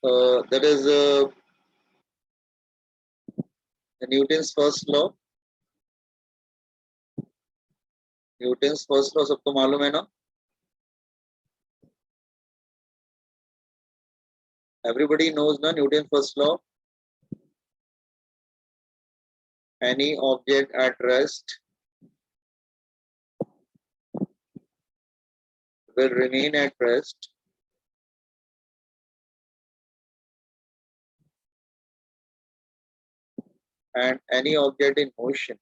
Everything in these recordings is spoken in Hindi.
That is Newton's first law. Newton's first law सबको मालूम है ना? Everybody knows na Newton's first law. Any object at rest will remain at rest and any object in motion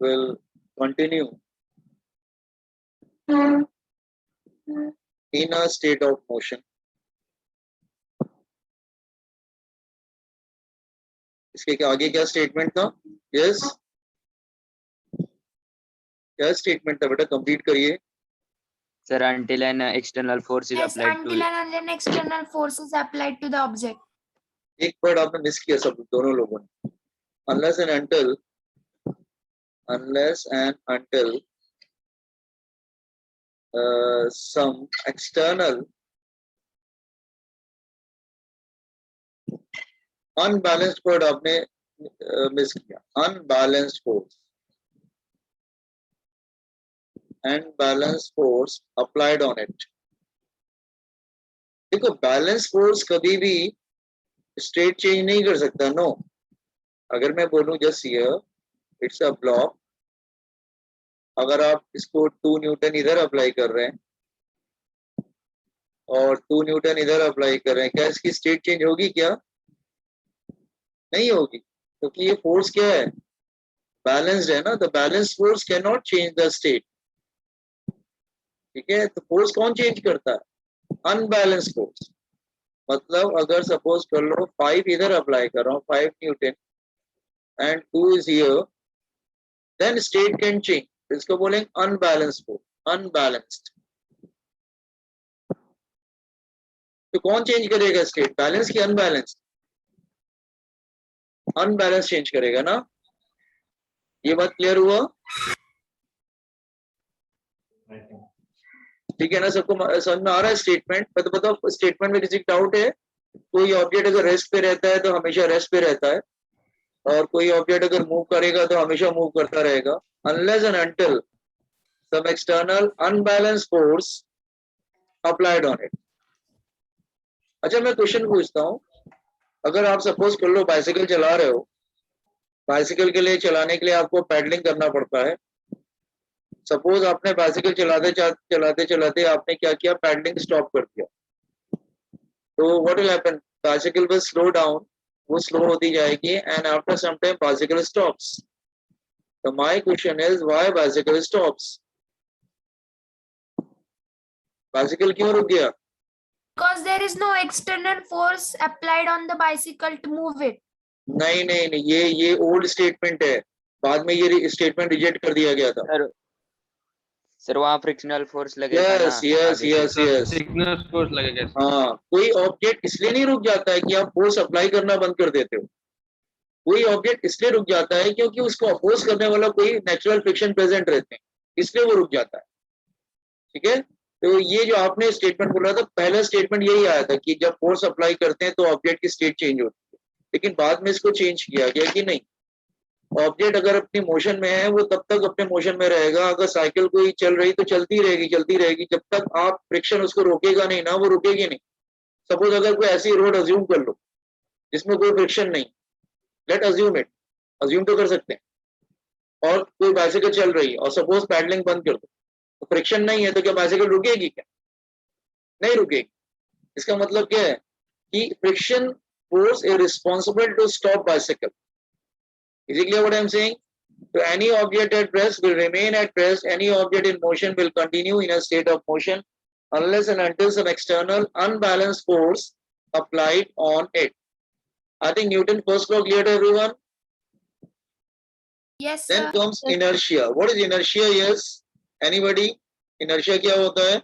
will continue in a state of motion. इसके आगे क्या स्टेटमेंट था? यस, क्या स्टेटमेंट था बेटा? कंप्लीट करिए Sir, until an external force is Yes, applied until to an external force is applied to the object. एक वर्ड आपने मिस किया सब दोनों लोगों ने. Unless and until some external unbalanced word आपने मिस किया. Unbalanced force applied on it. देखो, बैलेंस फोर्स कभी भी स्टेट चेंज नहीं कर सकता. नो, अगर मैं बोलूं just here it's a block, अगर आप इसको 2 न्यूटन इधर अप्लाई कर रहे हैं और 2 न्यूटन इधर अप्लाई कर रहे हैं, क्या इसकी स्टेट चेंज होगी? क्या नहीं होगी, क्योंकि ये फोर्स क्या है? बैलेंस्ड है ना. The balance force can not change the state. ठीक है, तो फोर्स कौन चेंज करता है? Unbalance force. मतलब अगर सपोज कर लो 5 इधर अप्लाई कर रहा हूँ, 5 newton and 2 is here, then state can change. इसको बोलेंगे अनबैलेंस फोर्स. अनबैलेंस्ड. तो कौन चेंज करेगा स्टेट? बैलेंस की अनबैलेंस? अनबैलेंस चेंज करेगा ना. ये बात क्लियर हुआ? ठीक है ना, सबको समझ में आ रहा है स्टेटमेंट? तो बताओ, स्टेटमेंट में किसी डाउट है? कोई ऑब्जेक्ट अगर रेस्ट पे रहता है तो हमेशा रेस्ट पे रहता है, और कोई ऑब्जेक्ट अगर मूव करेगा तो हमेशा मूव करता रहेगा. Unless and until some external unbalanced force applied on it. अच्छा, मैं क्वेश्चन पूछता हूँ. अगर आप सपोज कर लो बाइसिकल चला रहे हो, बाइसिकल के लिए चलाने के लिए आपको पैडलिंग करना पड़ता है. सपोज आपने बाइसिकल चलाते चलाते आपने क्या किया? पैडलिंग स्टॉप कर दिया. तो what will happen? Bicycle will slow down, वो स्लो होती जाएगी and after some time bicycle stops. तो my question is why bicycle stops? Bicycle क्यों रुक गया? Because there is no external force applied on the bicycle to move it. नहीं नहीं नहीं, ये ओल्ड स्टेटमेंट है. बाद में ये स्टेटमेंट रिजेक्ट कर दिया गया था. सर वहाँ फ्रिक्शनल फोर्स लगेगा ना. यस. सिग्नल फोर्स लगेगा. हाँ, कोई ऑब्जेक्ट इसलिए नहीं रुक जाता है कि आप फोर्स अप्लाई करना बंद कर देते हो. कोई ऑब्जेक्ट इसलिए रुक जाता है क्योंकि उसको अपोज करने वाला कोई नेचुरल फ्रिक्शन प्रेजेंट रहते हैं, इसलिए वो रुक जाता है. ठीक है, तो ये जो आपने स्टेटमेंट बोला था, पहला स्टेटमेंट यही आया था कि जब फोर्स अप्लाई करते हैं तो ऑब्जेक्ट की स्टेट चेंज होती है. लेकिन बाद में इसको चेंज किया गया कि नहीं, ऑब्जेक्ट अगर अपनी मोशन में है वो तब तक अपने मोशन में रहेगा. अगर साइकिल कोई चल रही तो चलती रहेगी जब तक आप फ्रिक्शन उसको रोकेगा नहीं ना, वो रुकेगी नहीं. सपोज अगर कोई ऐसी रोड अज्यूम कर लो जिसमें कोई फ्रिक्शन नहीं, लेट अज्यूम इट, अज्यूम तो कर सकते हैं, और कोई बाइसिकल चल रही है और सपोज पैडलिंग बंद कर दो, तो फ्रिक्शन नहीं है, तो क्या बाइसिकल रुकेगी? क्या नहीं रुकेगी. इसका मतलब क्या है कि friction force is responsible to stop bicycle. Is it clear what I am saying? So any object at rest will remain at rest. Any object in motion will continue in a state of motion unless and until some external unbalanced force applied on it. I think Newton's first law clear to everyone. Yes, Then sir. comes inertia. What is inertia? Yes. Anybody? Inertia क्या होता है?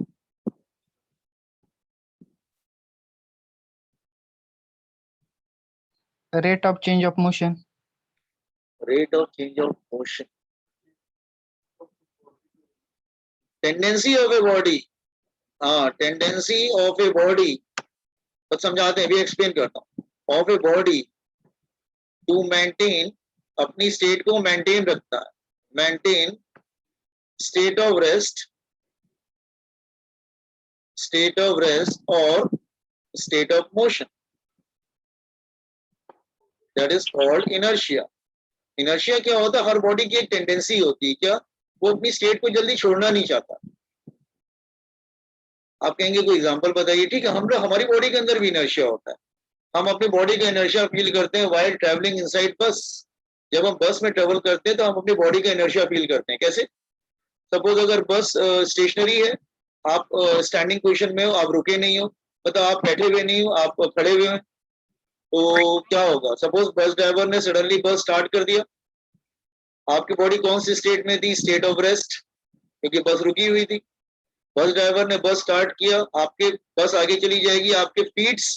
Rate of change of motion. rate of change of motion, tendency of a body, हाँ tendency of a body, बस समझाते हैं, अभी एक्सप्लेन करता हूँ, of a body to maintain, अपनी स्टेट को मेंटेन रखता है, maintain state of rest or state of motion, that is called inertia. Inertia क्या होता है? हर बॉडी की एक टेंडेंसी होती है, क्या? वो अपनी स्टेट को जल्दी छोड़ना नहीं चाहता। आप कहेंगे कोई एग्जांपल बताइए, ठीक है, हम लोग, हमारी बॉडी के अंदर भी इनर्शिया होता है, हम अपनी बॉडी का इनर्शिया फील करते हैं व्हाइल ट्रैवलिंग इनसाइड बस। जब हम बस में ट्रेवल करते हैं तो हम अपनी बॉडी का इनर्शिया फील करते हैं। कैसे? सपोज अगर बस स्टेशनरी है, आप स्टैंडिंग पोजीशन में हो, आप रुके नहीं हो, मतलब आप बैठे हुए नहीं हो, आप खड़े हुए हैं, तो क्या होगा? सपोज बस ड्राइवर ने सडनली बस स्टार्ट कर दिया, आपकी बॉडी कौन सी स्टेट में थी? स्टेट ऑफ रेस्ट, क्योंकि बस रुकी हुई थी। बस ड्राइवर ने बस स्टार्ट किया, आपके बस आगे चली जाएगी, आपके फीट्स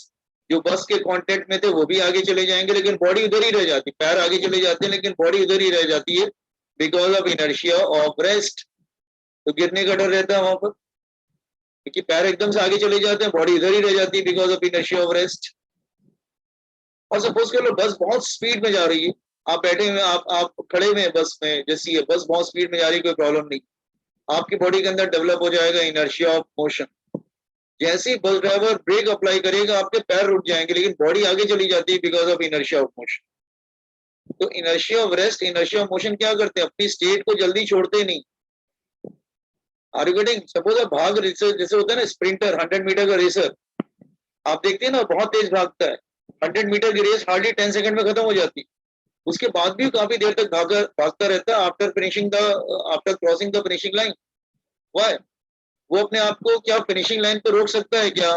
जो बस के कांटेक्ट में थे वो भी आगे चले जाएंगे, लेकिन बॉडी उधर ही रह जाती, पैर आगे चले जाते हैं लेकिन बॉडी उधर ही रह जाती है, because of inertia of rest. तो गिरने का डर रहता है वहां पर, क्योंकि पैर एकदम से आगे चले जाते हैं, बॉडी इधर ही रह जाती है because of inertia of rest. और सपोज कर लो बस बहुत स्पीड में जा रही है, आप बैठे हुए, आप खड़े हुए हैं बस में, जैसी है बस बहुत स्पीड में जा रही है, कोई प्रॉब्लम नहीं, आपकी बॉडी के अंदर डेवलप हो जाएगा इनर्शिया ऑफ मोशन। जैसे ही बस ड्राइवर ब्रेक अप्लाई करेगा, आपके पैर रुक जाएंगे, लेकिन बॉडी आगे चली जाती है because of inertia of motion. तो inertia of rest, inertia of motion क्या करते हैं? अपनी स्टेट को जल्दी छोड़ते नहीं। Are you getting? सपोज आप भाग, जैसे होता है ना स्प्रिंटर, 100 मीटर का रेसर, आप देखते हैं ना बहुत तेज भागता है, 100 मीटर की रेस हार्डली 10 सेकंड में खत्म हो जाती है, उसके बाद भी काफी देर तक भागता रहता है after crossing the finishing line. Why? वो अपने आप को क्या फिनिशिंग लाइन पे रोक सकता है क्या?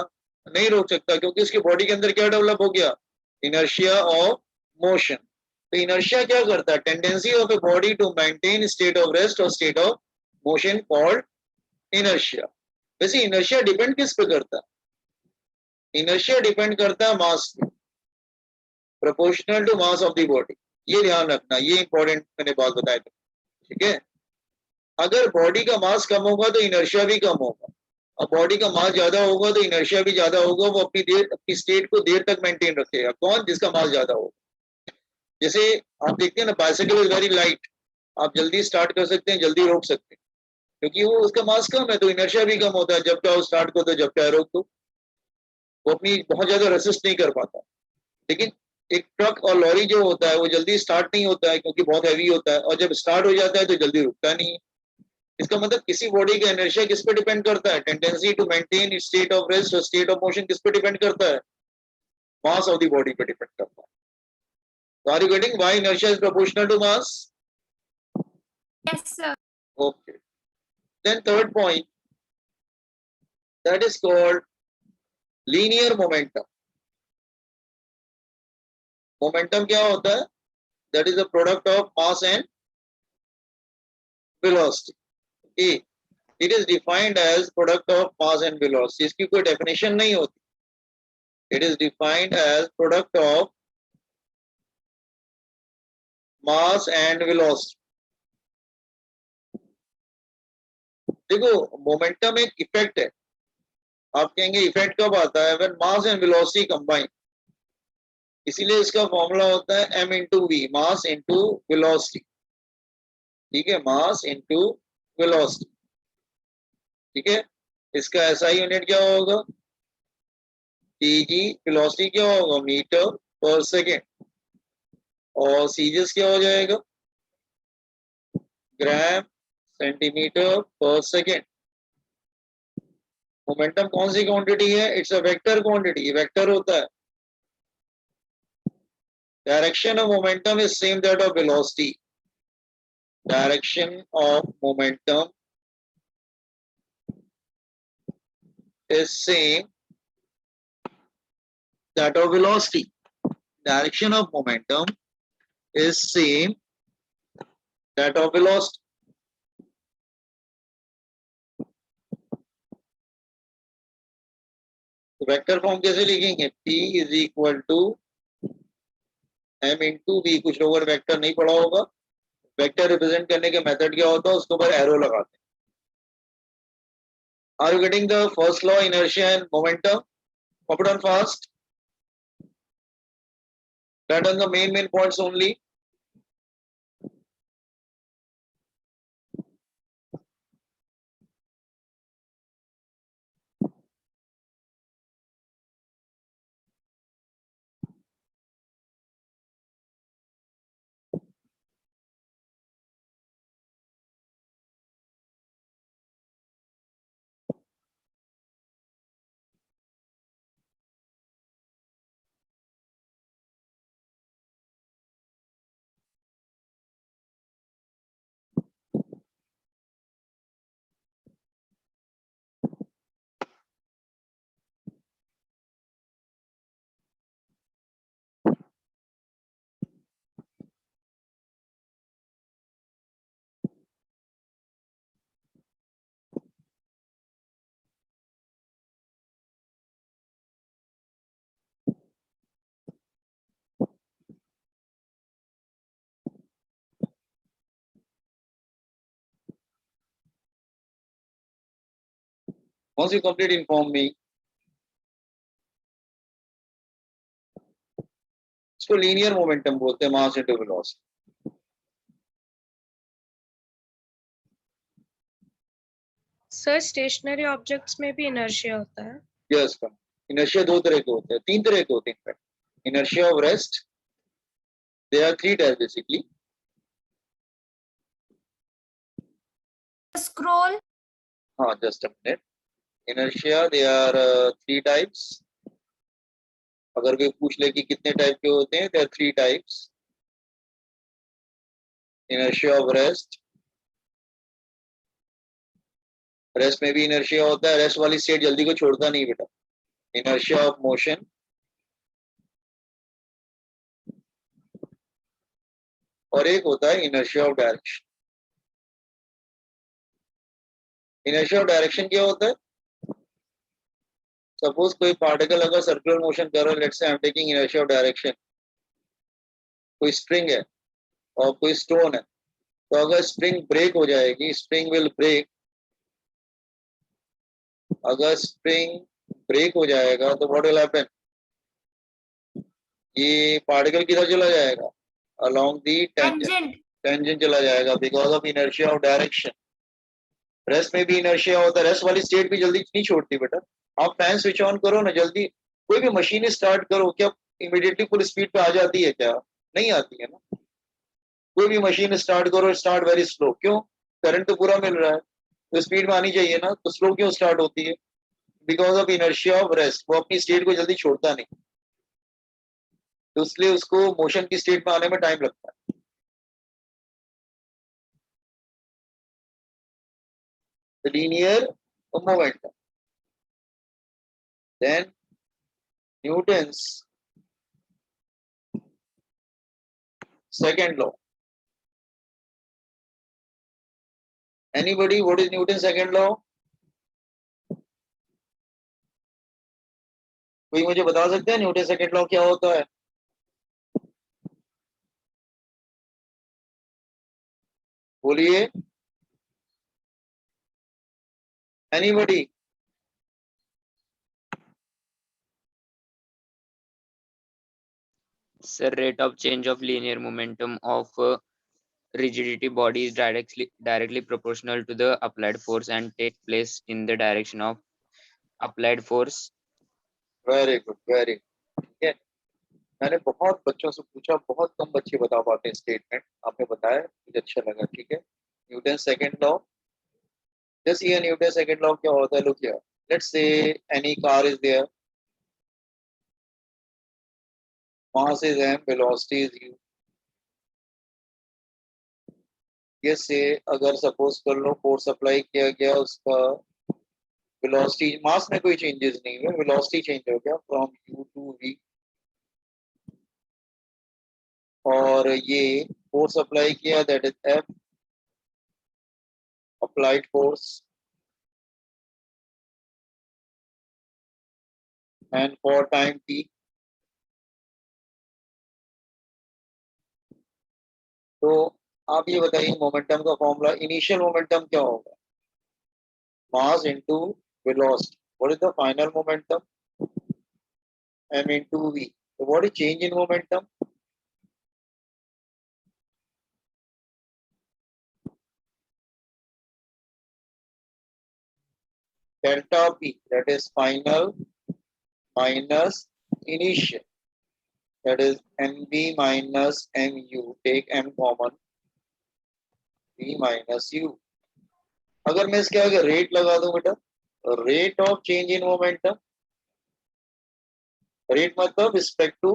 नहीं रोक सकता, क्योंकि उसकी बॉडी के अंदर क्या डेवलप हो गया? Inertia of motion. तो इनर्शिया क्या करता है? Tendency of a body to maintain state of rest और state of motion called inertia. वैसे इनर्शिया डिपेंड किस पे करता है? इनर्शिया डिपेंड करता है मास पे, proportional to mass of the body. ये ध्यान रखना, ये इंपॉर्टेंट मैंने बात बताई थी, ठीक है? अगर बॉडी का मास कम होगा तो इनर्शिया भी कम होगा, और बॉडी का मास ज्यादा होगा तो इनर्शिया भी ज्यादा होगा। वो अपनी स्टेट को देर तक मेंटेन रखेगा। कौन? जिसका मास ज्यादा होगा। जैसे आप देखते हैं ना, बाइसाइकिल इज वेरी लाइट, आप जल्दी स्टार्ट कर सकते हैं, जल्दी रोक सकते हैं, क्योंकि वो उसका मास कम है, तो इनर्शिया भी कम होता है। जब चाहो स्टार्ट कर दो, जब चाहे रोक दो, वो अपनी बहुत ज्यादा रेसिस्ट नहीं कर पाता। लेकिन एक ट्रक और लॉरी जो होता है वो जल्दी स्टार्ट नहीं होता है, क्योंकि बहुत हैवी होता है, और जब स्टार्ट हो जाता है तो जल्दी रुकता नहीं है। इसका मतलब किसी बॉडी का इनर्शिया किस पे डिपेंड करता है? Tendency to maintain state of rest और स्टेट ऑफ मोशन किस पे डिपेंड करता है? मास ऑफ द बॉडी पे डिपेंड करता है। So are you getting why inertia is proportional to mass? Yes, sir. Okay. Then third point, that is called linear momentum. Momentum क्या होता है? That is a product of mass and velocity. Okay. It is defined as product of mass and velocity. इसकी कोई definition नहीं होती. It is defined as product of mass and velocity. देखो, मोमेंटम एक इफेक्ट है। आप कहेंगे इफेक्ट कब आता है? When mass and velocity combine. इसीलिए इसका फॉर्मूला होता है m into v, mass into velocity. ठीक है, मास इंटू वेलोसिटी। ठीक है, इसका एसआई यूनिट क्या होगा? टीजी। वेलोसिटी क्या होगा? मीटर पर सेकेंड। और सीजीएस क्या हो जाएगा? ग्राम सेंटीमीटर पर सेकेंड। मोमेंटम कौन सी क्वांटिटी है? It's a vector quantity, vector होता है। Direction of momentum is same that of velocity. Direction of momentum is same that of velocity. Direction of momentum is same that of velocity. तो वेक्टर फॉर्म कैसे लिखेंगे? P is equal to m into v, कुछ लोगों ने वेक्टर नहीं पढ़ा होगा, वेक्टर रिप्रेजेंट करने के मेथड क्या होता है, उसके ऊपर एरो लगाते हैं. Are you getting the first law, inertia and momentum? Pop it on fast. That on the main points only. Once you complete, inform me. इसको लीनियर मोमेंटम बोलते हैं, mass into velocity. Sir stationary objects में भी इनर्शिया होता है. यस, इनर्शिया दो तरह के होते हैं, तीन तरह के होते हैं. Inertia of rest, there are three types basically. Scroll. हाँ, just a minute. Inertia, they are three types. अगर कोई पूछ ले कि कितने टाइप के होते हैं, there are three types. Inertia of rest, rest में भी इनर्शिया होता है, रेस्ट वाली स्टेट जल्दी को छोड़ता नहीं बेटा. इनर्शिया ऑफ मोशन, और एक होता है inertia of direction. Inertia of direction क्या होता है? सपोज कोई पार्टिकल अगर सर्कुलर मोशन कर रहा है, let's say I am taking inertia of direction. कोई स्प्रिंग है और कोई स्टोन है, तो अगर स्प्रिंग ब्रेक हो जाएगी, स्प्रिंग विल ब्रेक. अगर स्प्रिंग ब्रेक हो जाएगा तो व्हाट विल हैपन? ये पार्टिकल किधर चला जाएगा? Along the tangent. Tangent. Tangent चला जाएगा because of inertia of direction. Rest में भी इनर्शिया होता है, रेस्ट वाली स्टेट भी जल्दी नहीं छोड़ती बेटा. आप फैन स्विच ऑन करो ना जल्दी, कोई भी मशीन स्टार्ट करो, क्या इमीडिएटली फुल स्पीड पे आ जाती है? क्या नहीं आती है ना. कोई भी मशीन स्टार्ट करो, स्टार्ट वेरी स्लो. क्यों? करंट तो पूरा मिल रहा है, तो स्पीड में आनी चाहिए ना. तो स्लो क्यों स्टार्ट होती है? Because of inertia of rest. वो अपनी स्टेट को जल्दी छोड़ता नहीं, तो इसलिए उसको मोशन की स्टेट में आने में टाइम लगता है. Linear momentum. Then Newton's second law. Anybody, what is Newton's second law? कोई मुझे बता सकते हैं न्यूटन सेकंड लॉ क्या होता है? बोलिए. Anybody? Sir, rate of change of linear momentum of rigidity body is directly proportional to the applied force and take place in the direction of applied force. Very good, very good. ठीक है, मैंने बहुत बच्चों से पूछा, बहुत कम बच्चे बता पाते हैं स्टेटमेंट. आपने बताया, मुझे अच्छा लगा. ठीक है, न्यूटन सेकंड लॉ. जस्ट ये न्यूटन सेकंड लॉ क्या होता है? Look here. Let's say any car is there, mass is m, velocity is u. ये से अगर सपोज कर लो फोर्स अप्लाई किया गया, उसका वेलोसिटी, मास में कोई चेंजेस नहीं हुए, वेलोसिटी चेंज हो गया फ्रॉम u टू v. और ये फोर्स अप्लाई किया, that is F, applied force. And for time t, तो आप ये बताइए मोमेंटम का फॉर्मूला, इनिशियल मोमेंटम क्या होगा? मास into velocity. What is the final momentum? m into v. So what is change in momentum? Delta p, that is final minus initial, that is mv minus mu. Take m common, v minus u. अगर मैं इसके आगे रेट लगा दूं बेटा, rate of change in momentum, rate मतलब रिस्पेक्ट टू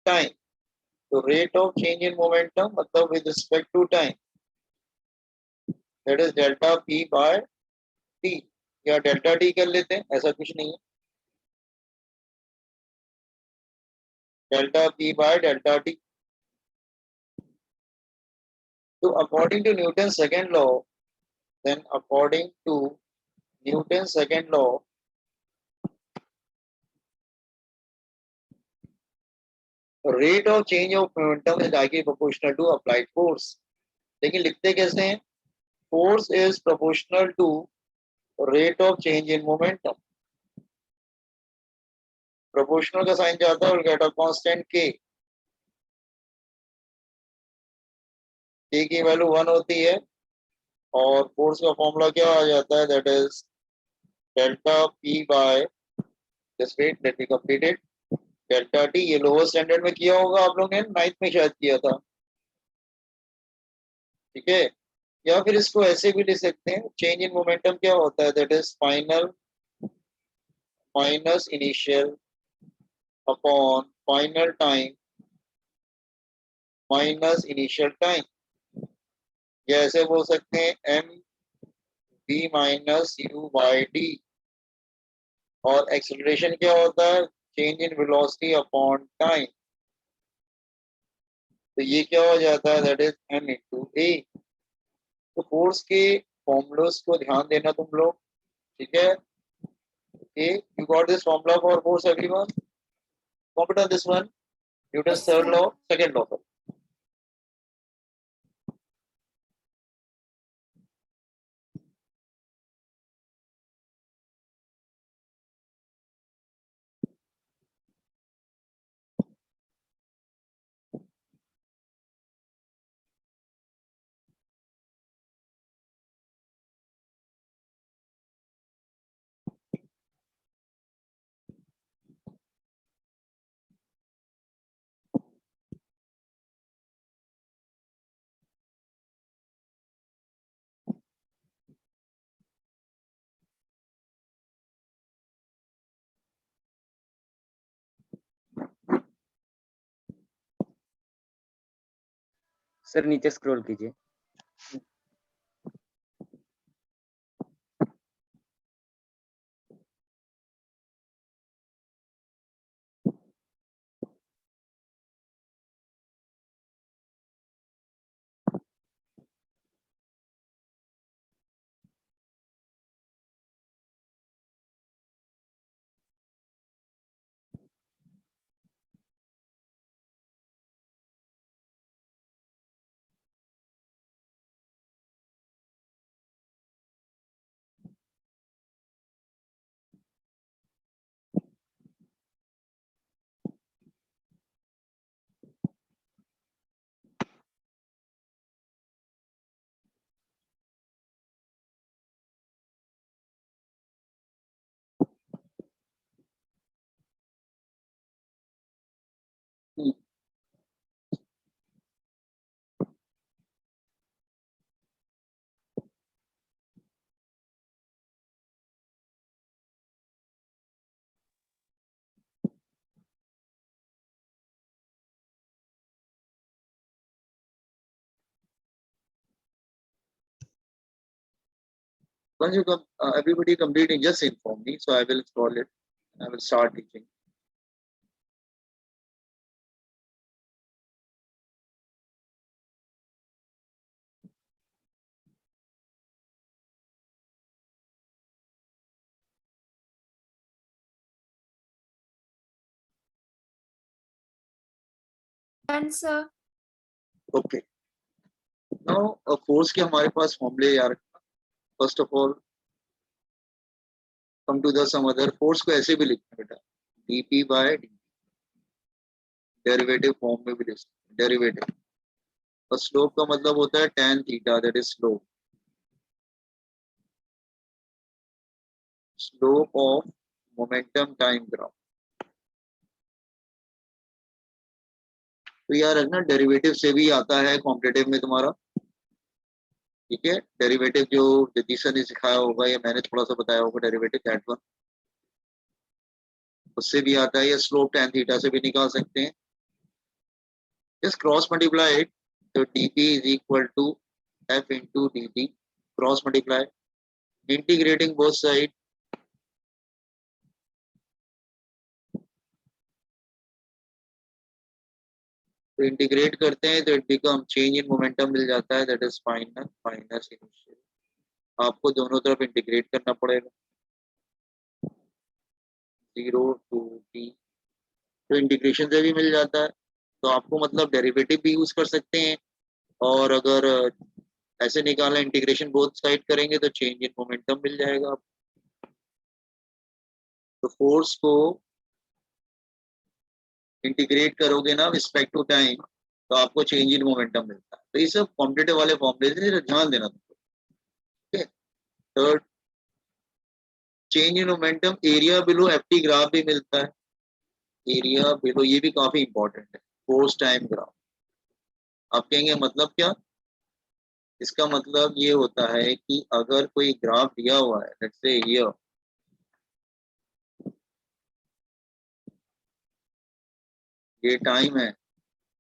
टाइम, तो rate of change in momentum मतलब with respect to time, that is delta P by T, या डेल्टा टी कर लेते हैं, ऐसा कुछ नहीं है, delta P by delta T. तो according to Newton second law, then according to Newton's second law, rate of change of momentum is directly proportional to applied force. लेकिन लिखते कैसे हैं? Force is proportional to rate of change in momentum. Proportional का साइन जाता है और get a constant k. k की वैल्यू 1 होती है और फोर्स का फॉर्मूला क्या आ जाता है? That is delta p by, just wait let me complete it, delta t. ये लोअर स्टैंडर्ड में किया होगा आप लोगों ने, 9th में शायद किया था, ठीक है? या फिर इसको ऐसे भी लिख सकते हैं, चेंज इन मोमेंटम क्या होता है? That is final minus initial upon final time minus initial time. या ऐसे बोल सकते हैं m b minus u by d. और एक्सेलरेशन क्या होता है? Change in velocity upon time. तो ये क्या हो जाता है? दैट इज एम इंटू ए. तो फोर्स के फॉर्मूलोस को ध्यान देना तुम लोग, ठीक है? Okay, you got this formula for force, everyone? Comment on this one. Newton's Yes, third sir. law, second law. Sir नीचे स्क्रॉल कीजिए. Once you come, everybody completing, just inform me, so I will scroll it. I will start teaching. And sir, okay, now force के हमारे पास फॉर्मूले यार, first of all come to the some other, force को ऐसे भी लिखते हैं बेटा, dp by dt, derivative form में भी लिख सकते हैं, डेरिवेटिव। और स्लोप का मतलब होता है tan theta, that is slope, slope of momentum time graph. तो यार ना डेरिवेटिव से भी आता है कॉम्पिटेटिव में तुम्हारा, ठीक है, डेरिवेटिव जो जगदीश सर ने सिखाया होगा या मैंने थोड़ा सा बताया होगा डेरिवेटिव दैट वन, उससे भी आता है, या स्लोप tan थीटा से भी निकाल सकते हैं। जस्ट क्रॉस मल्टीप्लाई इट, तो dp is equal to f into dt, cross multiply, integrating both side, तो इंटीग्रेट करते हैं तो it become change in momentum मिल जाता है, that is final minus initial. आपको दोनों तरफ इंटीग्रेट करना पड़ेगा, 0 टू t, तो इंटीग्रेशन से भी मिल जाता है। तो आपको मतलब डेरिवेटिव भी यूज कर सकते हैं, और अगर ऐसे निकालना इंटीग्रेशन बोथ साइड करेंगे तो चेंज इन मोमेंटम मिल जाएगा। तो फोर्स को इंटीग्रेट करोगे ना रिस्पेक्ट टू टाइम, तो आपको चेंज इन मोमेंटम मिलता है। तो ये सब कॉम्पिटेटिव वाले फॉर्मूले से ध्यान देना तुमको, ठीक है। Third, change in momentum area below FT graph भी मिलता है, एरिया बिलो, ये भी काफी इंपॉर्टेंट है, फोर्स टाइम ग्राफ। आप कहेंगे मतलब क्या, इसका मतलब ये होता है कि अगर कोई ग्राफ दिया हुआ है, लेट्स से ये टाइम है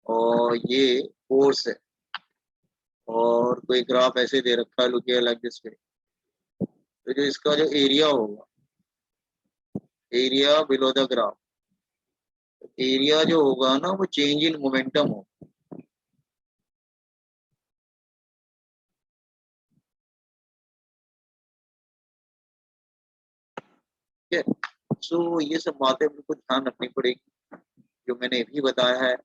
और ये फोर्स है, और कोई ग्राफ ऐसे दे रखा है, लुक लाइक दिस वे, तो जो इसका जो एरिया होगा, area below the graph, area जो होगा ना वो चेंज इन मोमेंटम होगा। ठीक है, सो ये सब बातें बिल्कुल ध्यान रखनी पड़ेगी जो मैंने भी बताया है।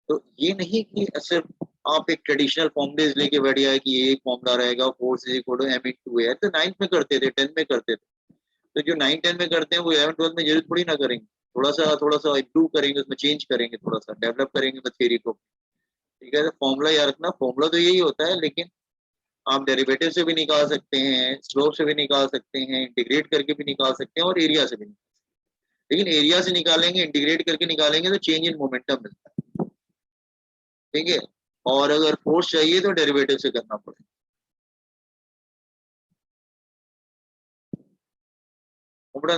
तो ये नहीं कि सिर्फ आप एक ट्रेडिशनल फॉर्मूलेज लेके बैठ जाए कि ये एक फॉर्मूला रहेगा, force is equal to M into ए, तो 9th में करते थे, 10th में करते थे। तो जो 9 10 में करते हैं वो 11 12 में जरूर थोड़ी ना करेंगे, थोड़ा सा इम्प्रूव करेंगे, उसमें चेंज करेंगे, थोड़ा सा डेवलप करेंगे थ्योरी को, ठीक है। फॉर्मूला याद रखना, फॉर्मूला तो यही होता है, लेकिन आप डेरिवेटिव से भी निकाल सकते हैं, स्लोप से भी निकाल सकते हैं, इंटीग्रेट करके भी निकाल सकते हैं, और एरिया से भी निकाल सकते हैं। लेकिन एरिया से निकालेंगे, इंटीग्रेट करके निकालेंगे तो चेंज इन मोमेंटम मिलता है, ठीक है। और अगर फोर्स चाहिए तो डेरिवेटिव से करना पड़ेगा।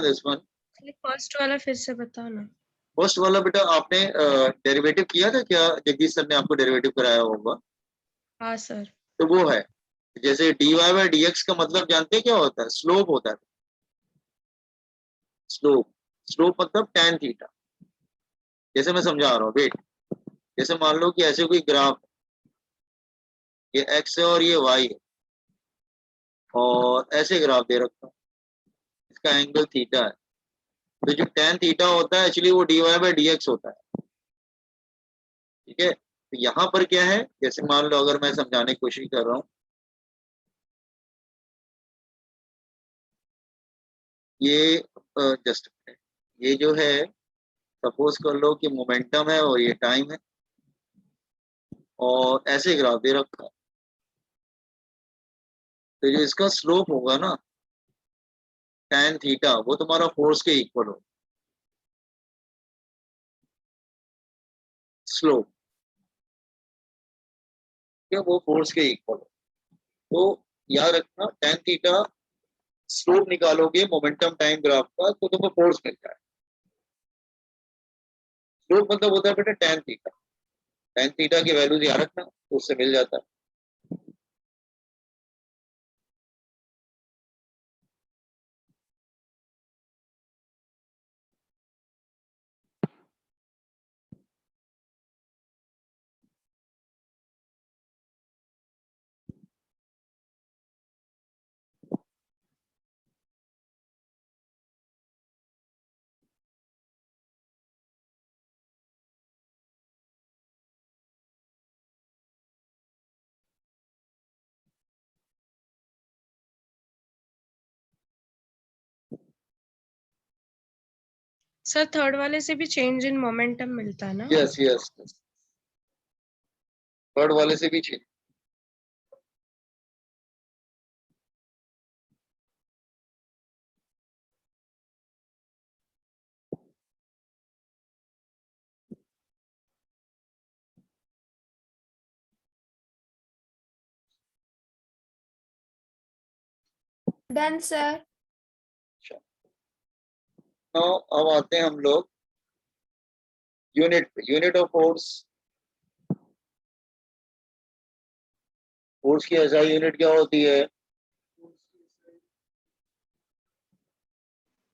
दिस वन, फर्स्ट वाला फिर से बताओ ना। फर्स्ट वाला बेटा आपने डेरिवेटिव किया था क्या, जगदीश सर ने आपको डेरिवेटिव कराया होगा, हाँ सर। तो वो है, जैसे dy बाय dx का मतलब जानते हैं क्या होता है, स्लोप होता है, स्लोप, स्लोप मतलब tan थीटा। जैसे मैं समझा रहा हूँ, वेट, जैसे मान लो कि ऐसे कोई ग्राफ, ये x है और ये y है, और ऐसे ग्राफ दे रखा है, इसका एंगल थीटा है, तो जो tan थीटा होता है एक्चुअली वो dy बाय dx होता है, ठीक है। तो यहाँ पर क्या है, जैसे मान लो अगर मैं समझाने की कोशिश कर रहा हूँ, ये जस्ट, ये जो है, सपोज कर लो कि मोमेंटम है और ये टाइम है, और ऐसे ग्राफ दे रखा है, तो जो इसका स्लोप होगा ना tan थीटा, वो तुम्हारा फोर्स के इक्वल हो, स्लोप, क्या वो फोर्स के इक्वल हो। तो याद रखना, tan थीटा स्लोप निकालोगे मोमेंटम टाइम ग्राफ का तो तुम्हें फोर्स मिलता है। स्लोप मतलब होता है बेटा tan थीटा, tan थीटा की वैल्यू याद रखना, तो उससे मिल जाता है। सर थर्ड वाले से भी चेंज इन मोमेंटम मिलता है ना? यस यस, थर्ड वाले से भी चेंज। Done, sir. नाउ अब आते हैं हम लोग यूनिट ऑफ फोर्स। फोर्स की एसआई यूनिट क्या होती है?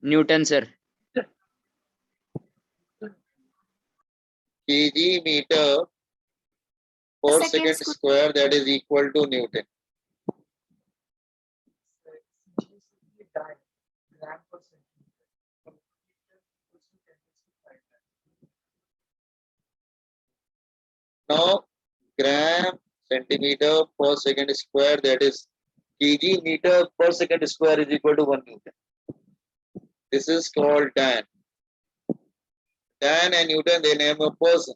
Newton sir. केजी मीटर पर Second second square, that is equal to newton. Now, gram centimeter per second square, that is kg meter per second square is equal to 1 Newton. This is called Dan. Dan and Newton, they name a person.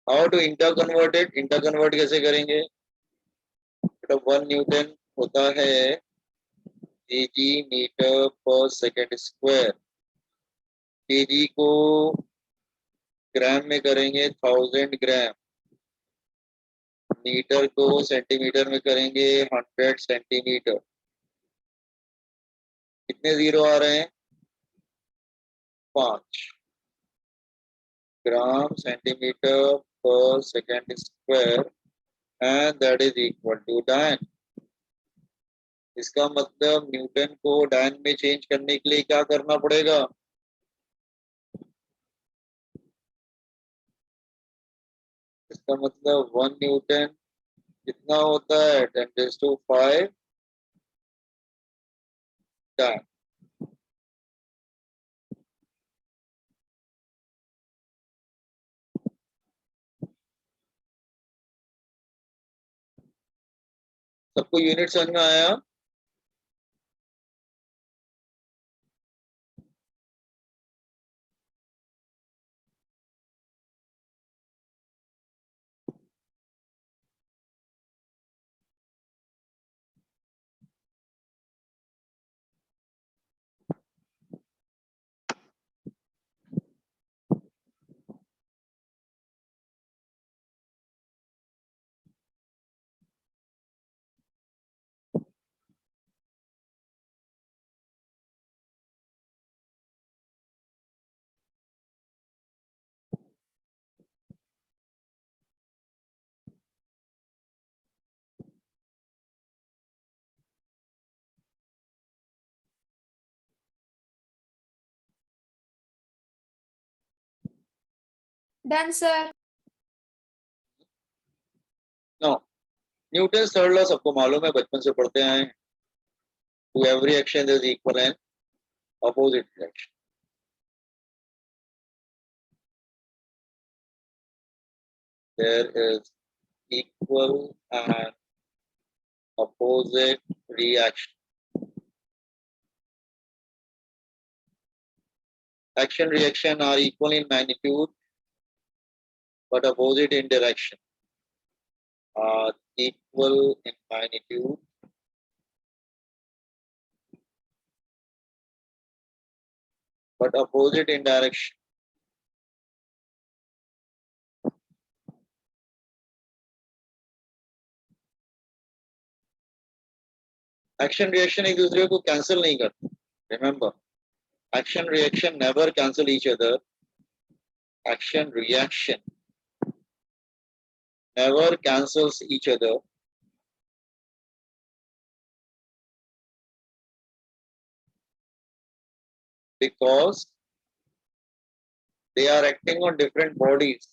How to interconvert it? Interconvert कैसे करेंगे? तो 1 Newton होता है kg meter per second square. kg को ग्राम में करेंगे 1000 ग्राम, मीटर को सेंटीमीटर में करेंगे 100 सेंटीमीटर। कितने जीरो आ रहे हैं? 5 ग्राम सेंटीमीटर पर second square and that is equal to dyne. इसका मतलब न्यूटन को डायन में चेंज करने के लिए क्या करना पड़ेगा? इसका मतलब 1 न्यूटन कितना होता है? 10⁵ डायन। सबको यूनिट समझ में आया? Done, sir. No, Newton third law सबको मालूम है, बचपन से पढ़ते आए हैं। To every action there is equal and opposite reaction. There is equal and opposite reaction. Action reaction are equal in magnitude but opposite in direction. Are equal in magnitude but opposite in direction. Action reaction एक दूसरे को cancel नहीं करते. Remember, action reaction never cancel each other. Action reaction never cancels each other. Because they are acting on different bodies.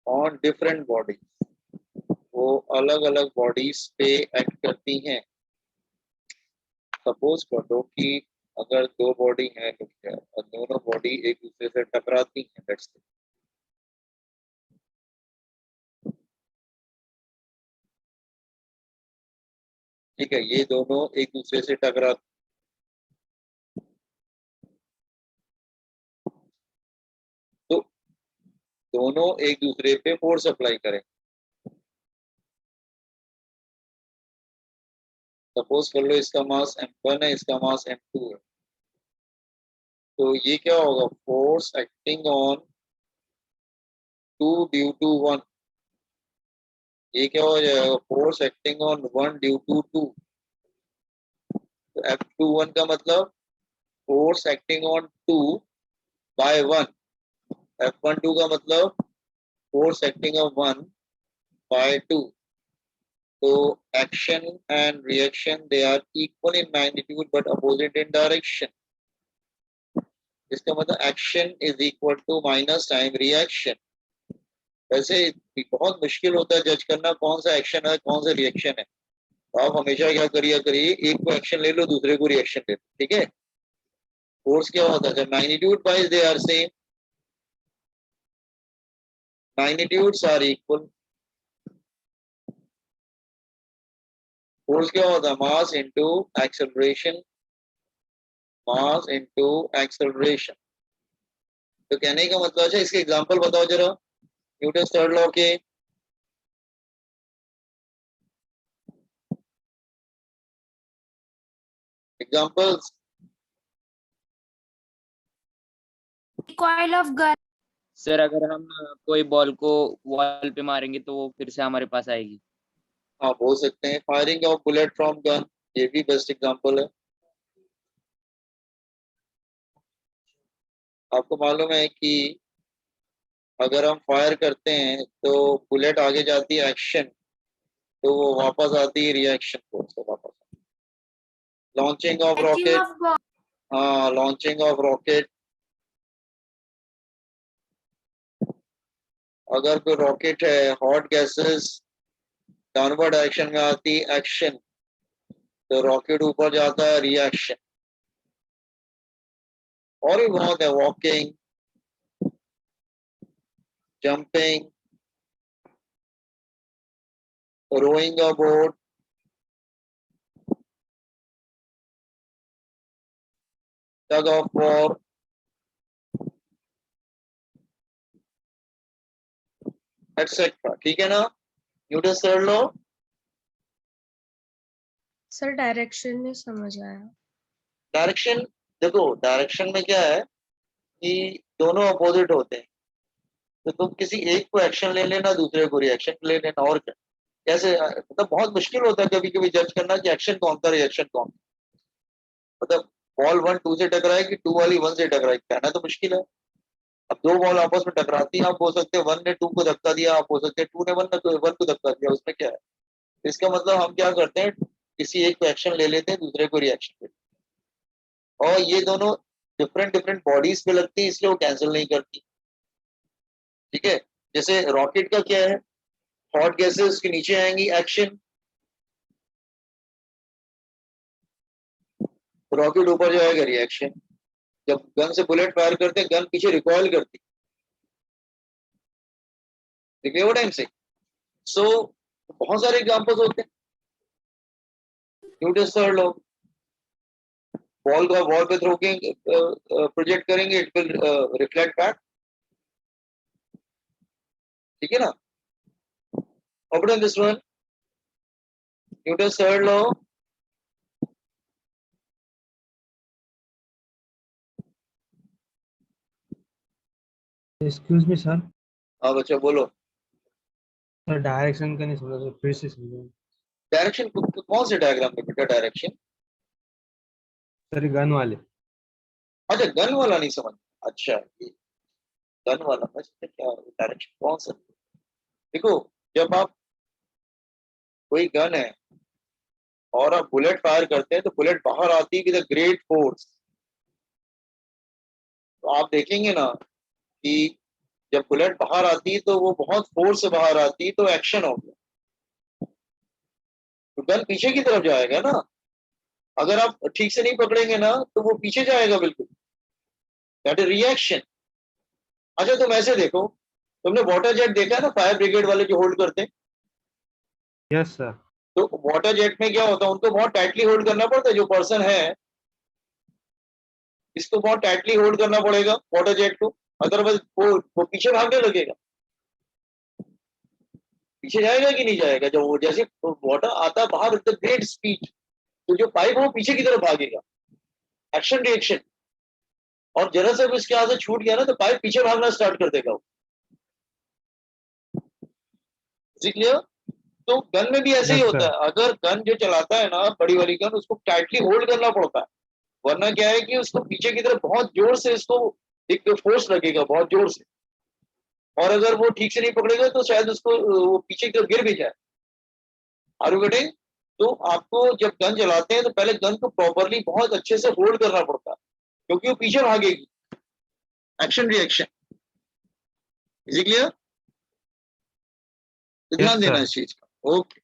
On different bodies. वो अलग अलग बॉडीज पे एक्ट करती हैं। सपोज कर दो कि अगर दो बॉडी है और दोनों बॉडी एक दूसरे से टकराती हैं, लेट्स से ठीक है, ये दोनों एक दूसरे से टकरा, तो दोनों एक दूसरे पे फोर्स अप्लाई करें। सपोज कर लो इसका मास m1 है, इसका मास m2 है, तो ये क्या होगा, force acting on 2 due to 1, ये क्या हो जाएगा, force acting on 1 due to 2। तो F21 का मतलब force acting on 2 bye 1, F12 का मतलब फोर्स एक्टिंग ऑन 1 बाय 2। तो action and reaction they are equal in magnitude but opposite in direction. इसका मतलब action is equal to minus time reaction. वैसे बहुत मुश्किल होता है जज करना कौन सा एक्शन है कौन सा रिएक्शन है, तो आप हमेशा क्या करिए, एक को एक्शन ले लो, दूसरे को रिएक्शन ले लो, ठीक है। फोर्स क्या होता है, जब magnitude wise they are same, magnitudes are equal, force क्या होता है, mass into acceleration, mass into acceleration. तो कहने का मतलब, अच्छा इसके एग्जांपल बताओ जरा, न्यूटन थर्ड लॉ के। Examples. Recoil of gun. Sir अगर हम कोई बॉल को वॉल पे मारेंगे तो वो फिर से हमारे पास आएगी। हाँ बोल सकते हैं, firing of bullet from gun, ये भी बेस्ट एग्जांपल है। आपको मालूम है कि अगर हम फायर करते हैं तो बुलेट आगे जाती है एक्शन, तो वो वापस आती है रिएक्शन को, तो वापस। Launching of Catching rocket, of bomb. हाँ लॉन्चिंग ऑफ रॉकेट, अगर कोई रॉकेट है, हॉट गैसेस डाउनवर्ड डायरेक्शन में आती एक्शन, तो रॉकेट ऊपर जाता है रिएक्शन। और भी बहुत है, walking, jumping, rowing a boat, tug of war, etcetera. ठीक है ना, Newton third law. Sir direction नहीं समझ आया। डायरेक्शन, देखो डायरेक्शन में क्या है कि दोनों अपोजिट होते हैं, तो तुम किसी एक को एक्शन ले लेना, दूसरे को रिएक्शन ले लेना, और क्या, कैसे, मतलब बहुत मुश्किल होता है कभी कभी जज करना कि एक्शन कौन सा रिएक्शन कौन, मतलब बॉल 1 2 से टकराए कि 2 वाली 1 से टकराए, कहना तो मुश्किल है। अब दो बॉल आपस में टकराती हैं, आप बोल सकते हैं 1 ने 2 को धक्का दिया, आप बोल सकते हैं 2 ने 1 को धक्का दिया, उसमें क्या है। इसका मतलब हम क्या करते हैं, किसी एक को एक्शन ले लेते हैं, दूसरे को रिएक्शन लेते हैं, और ये दोनों डिफरेंट डिफरेंट बॉडीज पे लगती है, इसलिए वो कैंसिल नहीं करती। ठीक है, जैसे रॉकेट का क्या है, हॉट गैसेस उसके नीचे आएंगी एक्शन, रॉकेट ऊपर जाएगा रिएक्शन। जब गन से बुलेट फायर करते हैं, गन पीछे रिकॉइल करती है, वो टाइम से। सो बहुत सारे एग्जांपल्स होते हैं। न्यूटन थर्ड लॉ, बॉल का बॉल पे थ्रो के प्रोजेक्ट करेंगे, इट विल रिफ्लेक्ट बैक, ठीक है ना। Open this one, Newton third law. Excuse me sir. हाँ बच्चा बोलो। सर डायरेक्शन का नहीं समझा सर, फिर से समझो। डायरेक्शन कौन से डायग्राम में बेटा, डायरेक्शन, सर गन वाले। अच्छा गन वाला नहीं समझ, अच्छा ये गन वाला, अच्छा क्या डायरेक्शन कौन सा। देखो, जब आप, कोई गन है और आप बुलेट फायर करते हैं, तो बुलेट बाहर आती है विद अ ग्रेट फोर्स, तो आप देखेंगे ना कि जब बुलेट बाहर आती है तो वो बहुत फोर्स से बाहर आती है, तो एक्शन हो गया, तो गन पीछे की तरफ जाएगा ना। अगर आप ठीक से नहीं पकड़ेंगे ना, तो वो पीछे जाएगा बिल्कुल, दैट इज रिएक्शन। अच्छा तुम ऐसे देखो, तुमने वाटर जेट देखा है ना, फायर ब्रिगेड वाले जो होल्ड करते हैं, यस सर। तो वाटर जेट में क्या होता है, उनको बहुत टाइटली होल्ड करना पड़ता है, जो पर्सन है इसको बहुत टाइटली होल्ड करना पड़ेगा वाटर जेट को, अदरवाइज वो पीछे भागने लगेगा। पीछे जाएगा कि नहीं जाएगा, जब वो जैसे वाटर आता है बाहर विद ग्रेट स्पीड, तो जो पाइप है वो पीछे की तरफ भागेगा, एक्शन रिएक्शन, और जरा से इसके हाथ से छूट गया ना तो पाइप पीछे भागना स्टार्ट कर देगा। क्लियर? तो गन में भी ऐसे ही Yes, होता sir. है, अगर गन जो चलाता है ना बड़ी वाली गन, उसको टाइटली होल्ड करना पड़ता है, वरना क्या है कि उसको पीछे की तरफ बहुत जोर से इसको एक फोर्स लगेगा, बहुत जोर से, और अगर वो ठीक से नहीं पकड़ेगा तो शायद उसको वो पीछे की तरफ गिर भी जाए। Are you getting? तो आपको जब गन चलाते हैं तो पहले गन को प्रॉपरली बहुत अच्छे से होल्ड करना पड़ता है, क्योंकि वो पीछे भागेगी, action reaction. Is it clear? ध्यान Yes, देना sir. इस चीज का। ओके,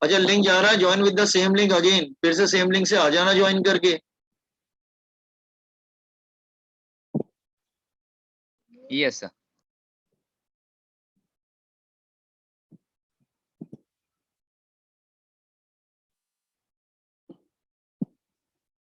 अच्छा लिंक जा रहा है, join with the same link again, फिर से सेम लिंक से आ जाना ज्वाइन करके। Yes, sir.